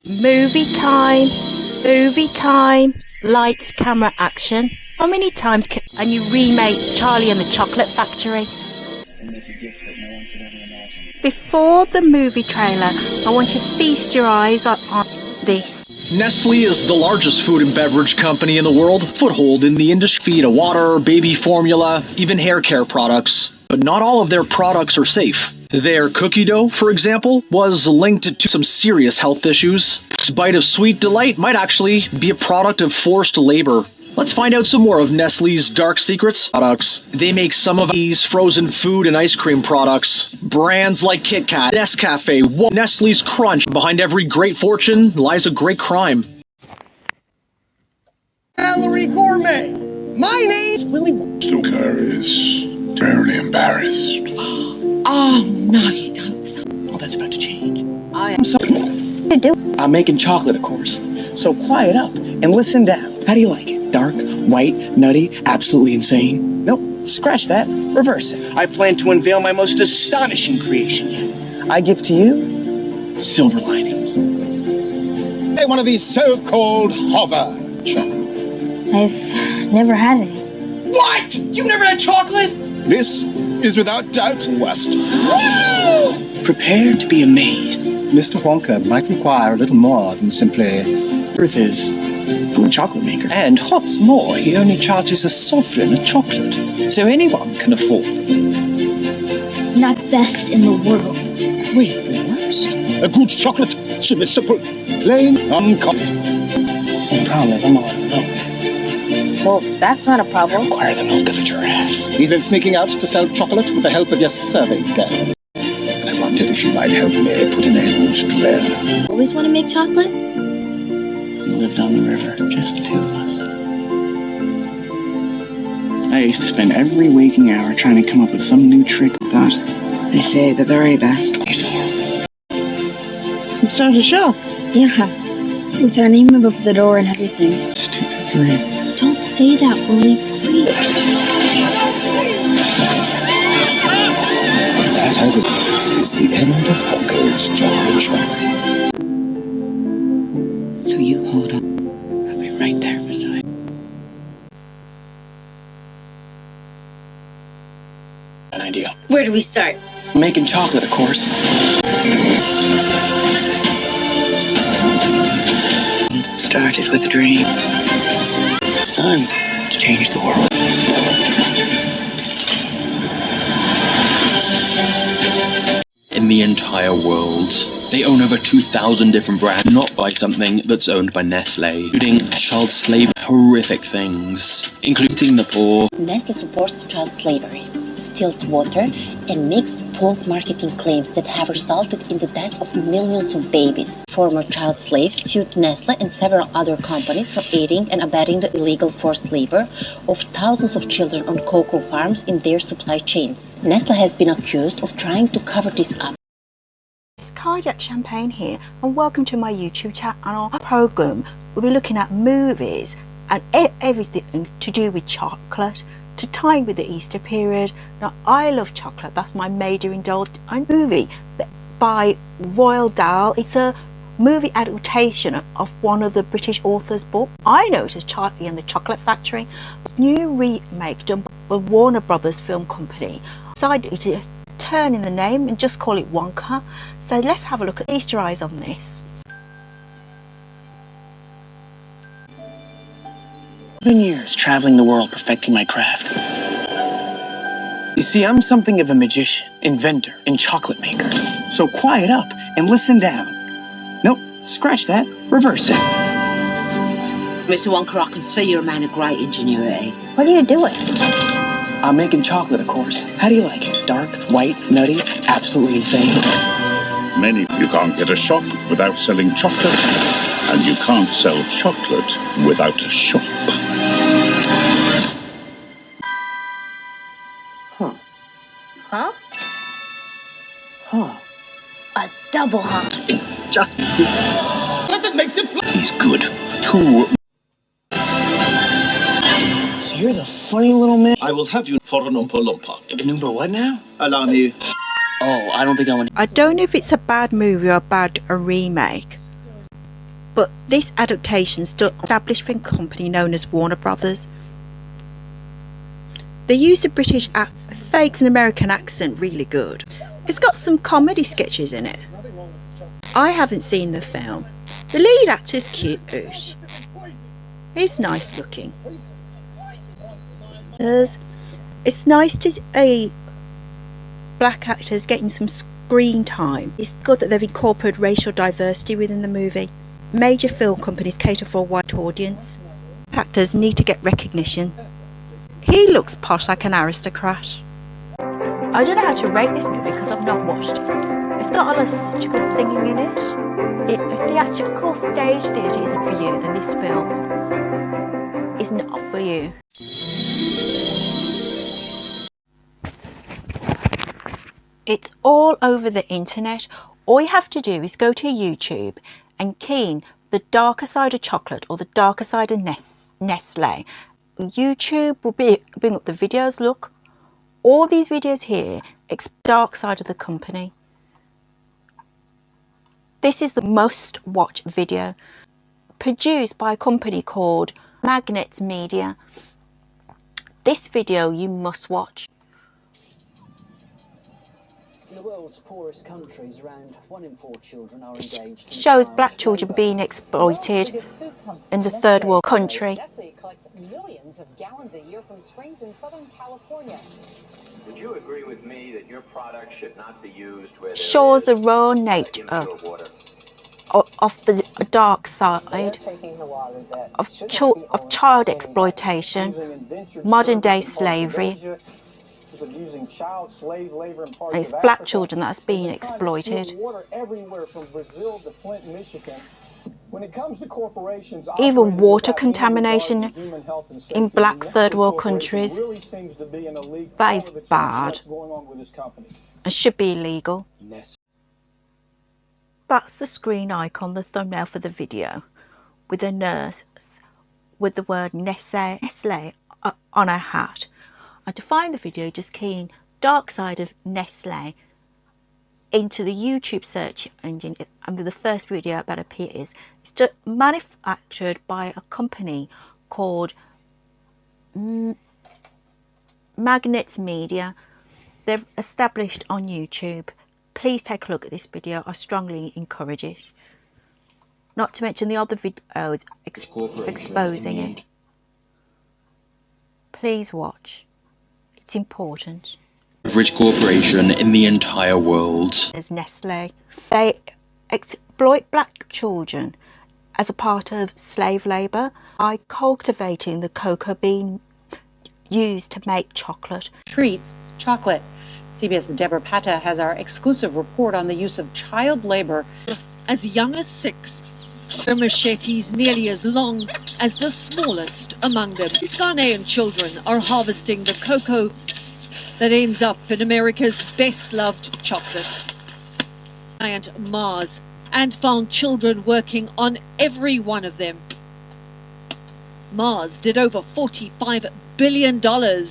Movie time, movie time, lights, camera, action. How many times can you remake Charlie and the Chocolate Factory? Before the movie trailer, I want you to feast your eyes on this. Nestle is the largest food and beverage company in the world, foothold in the industry, feed of water, baby formula, even hair care products. But not all of their products are safe. Their cookie dough, for example, was linked to some serious health issues. This bite of sweet delight might actually be a product of forced labor. Let's find out some more of Nestle's dark secrets products. They make some of these frozen food and ice cream products. Brands like Kit Kat, Nescafe, Wonka, Nestle's Crunch. Behind every great fortune lies a great crime. Gallery Gourmet. My name's Willie. Stuka is terribly embarrassed. Oh, no, you don't. All that's about to change. I'm sorry. What do you do? I'm making chocolate, of course. So quiet up and listen down. How do you like it? Dark, white, nutty, absolutely insane? Nope, scratch that. Reverse it. I plan to unveil my most astonishing creation yet. I give to you Silver linings. Hey, one of these so-called hover chocolates. I've never had any. What? You've never had chocolate? This is without doubt worst. Woo! Prepare to be amazed. Mr. Wonka might require a little more than simply... Truth is, I'm a chocolate maker. And what's more, he only charges a sovereign a chocolate, so anyone can afford them. Not best in the world. Wait, the worst? A good chocolate should be simple, plain, uncommon. The problem is I'm all out of milk. Well, that's not a I problem. require the milk of a giraffe. He's been sneaking out to sell chocolate with the help of your serving girl. I wondered if you might help me put an end to their... Always want to make chocolate? We lived on the river, just the two of us. I used to spend every waking hour trying to come up with some new trick. That they say the very best. Let's start a show. Yeah. With our name above the door and everything. Stupid dream. Don't say that, Willie, please. That, I believe, is the end of Wonka's chocolate shop. So you hold on. I'll be right there beside you. An idea. Where do we start? Making chocolate, of course. Started with a dream. It's time to change the world. In the entire world, they own over 2,000 different brands, not by something that's owned by Nestle, including child slave, horrific things, including the poor. Nestle supports child slavery, steals water, and makes false marketing claims that have resulted in the deaths of millions of babies. Former child slaves sued Nestle and several other companies for aiding and abetting the illegal forced labor of thousands of children on cocoa farms in their supply chains. Nestle has been accused of trying to cover this up. It's Cardiac Champagne here, and welcome to my YouTube channel program. We'll be looking at movies and everything to do with chocolate, to tie with the Easter period. Now, I love chocolate. That's my major indulged movie by Roald Dahl. It's a movie adaptation of one of the British author's book. I know it as Charlie and the Chocolate Factory. A new remake done by Warner Brothers Film Company. Decided to turn in the name and just call it Wonka. So let's have a look at Easter eyes on this. 7 years traveling the world perfecting my craft. You see, I'm something of a magician, inventor, and chocolate maker. So quiet up and listen down. Nope, scratch that. Reverse it. Mr. Wonka, I can see you're a man of great ingenuity. What are you doing? I'm making chocolate, of course. How do you like it? Dark, white, nutty, absolutely insane? You can't get a shop without selling chocolate, and you can't sell chocolate without a shop. Huh? Huh. A double huh? It's just... That makes it He's good. Too... So you're the funny little man? I will have you for an Oompa Loompa. An Oompa what now? Allow me. Oh, I don't think I want to... I don't know if it's a bad movie or a remake. but this adaptation's done established from a company known as Warner Brothers. They use the British fakes an American accent really good. It's got some comedy sketches in it. I haven't seen the film. The lead actor's cute. He's nice looking. It's nice to see black actors getting some screen time. It's good that they've incorporated racial diversity within the movie. Major film companies cater for a white audience. Actors need to get recognition. He looks posh like an aristocrat. I don't know how to rate this movie because I've not watched it. It's got a lot of good singing in it. If the actual stage theatre isn't for you, then this film is not for you. It's all over the internet. All you have to do is go to YouTube and key in the darker side of chocolate or the darker side of Nestle. YouTube will bring up the videos. Look, all these videos here, it's dark side of the company. This is the most watched video, produced by a company called Magnets Media. This video you must watch. In the world's poorest countries, around 1 in 4 children are engaged in Shows black children being exploited in the third world country. Nestle collects millions of gallons a year from springs in Southern California. Would you agree with me that your product should not be used where Shows the raw nature of the dark side of child exploitation, modern day slavery. And it's black children that's being exploited. Even water contamination in black third world countries. That is bad and should be illegal. That's the screen icon, the thumbnail for the video, with a nurse with the word Nestle on her hat. And to find the video, just key in dark side of Nestle into the YouTube search engine, and the first video that appears. It's manufactured by a company called Magnets Media. They're established on YouTube. Please take a look at this video. I strongly encourage it. Not to mention the other videos exposing it. Please watch. It's important. Average corporation in the entire world. As Nestle, they exploit black children as a part of slave labour by cultivating the cocoa bean used to make chocolate. Treats chocolate. CBS's Deborah Pata has our exclusive report on the use of child labour. As young as 6, their machetes nearly as long as the smallest among them. These Ghanaian children are harvesting the cocoa that ends up in America's best-loved chocolates. Giant Mars, and found children working on every one of them. Mars did over $45 billion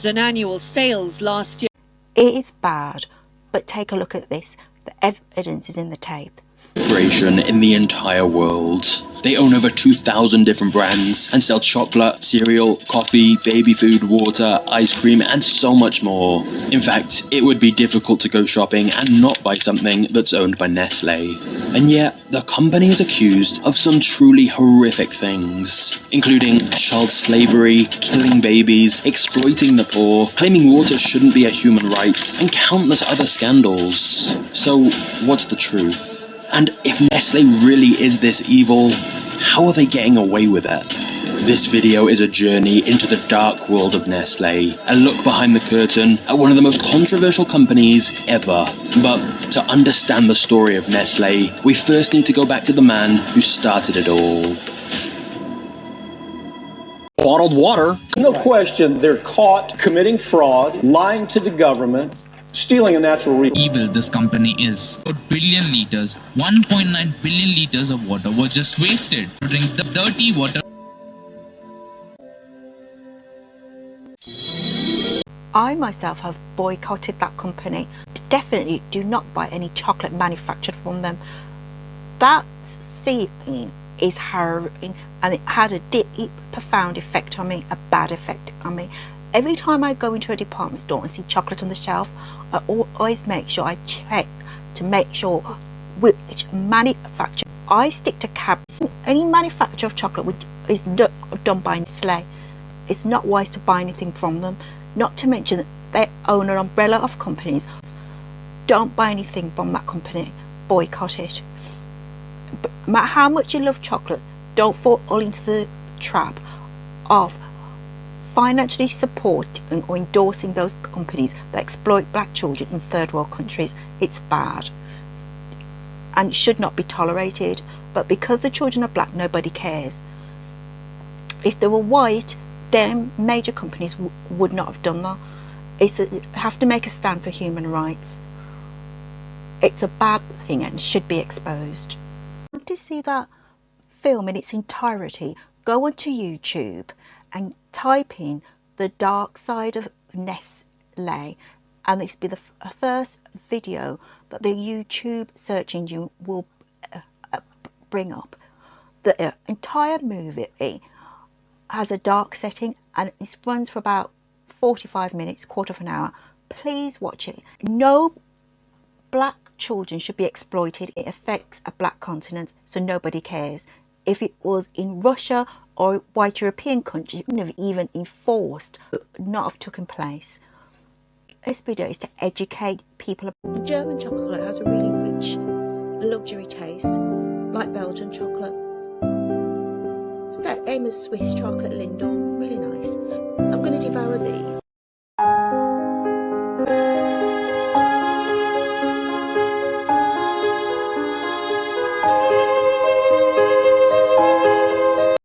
in annual sales last year. It is bad, but take a look at this. The evidence is in the tape. Corporation in the entire world. They own over 2,000 different brands and sell chocolate, cereal, coffee, baby food, water, ice cream, and so much more. In fact, it would be difficult to go shopping and not buy something that's owned by Nestle. And yet, the company is accused of some truly horrific things, including child slavery, killing babies, exploiting the poor, claiming water shouldn't be a human right, and countless other scandals. So, what's the truth? And if Nestle really is this evil, how are they getting away with it? This video is a journey into the dark world of Nestle, a look behind the curtain at one of the most controversial companies ever. But to understand the story of Nestle, we first need to go back to the man who started it all. Bottled water. No question, they're caught committing fraud, lying to the government, stealing a natural resource. Evil this company is. About billion liters, 1.9 billion liters of water was just wasted to drink the dirty water. I myself have boycotted that company. Definitely do not buy any chocolate manufactured from them. That scene is harrowing, and it had a deep, profound effect on me, a bad effect on me. Every time I go into a department store and see chocolate on the shelf, I always make sure I check to make sure which manufacturer. I stick to any manufacturer of chocolate which is done by Nestle. It's not wise to buy anything from them, not to mention that they own an umbrella of companies. Don't buy anything from that company, boycott it. But no matter how much you love chocolate, don't fall into the trap of financially supporting or endorsing those companies that exploit black children in third world countries. It's bad and it should not be tolerated, but because the children are black, nobody cares. If they were white, then major companies would not have done that. Have to make a stand for human rights. It's a bad thing and should be exposed. To see that film in its entirety, go onto YouTube and type in The Dark Side of Nestle, and this will be the first video that the YouTube search engine will bring up. The entire movie has a dark setting and it runs for about 45 minutes, quarter of an hour. Please watch it. No black children should be exploited. It affects a black continent, so nobody cares. If it was in Russia or a white European country, it wouldn't have even enforced, not have taken place. This video is to educate people. German chocolate has a really rich luxury taste, like Belgian chocolate. Same as Swiss chocolate Lindor, really nice. So I'm going to devour these.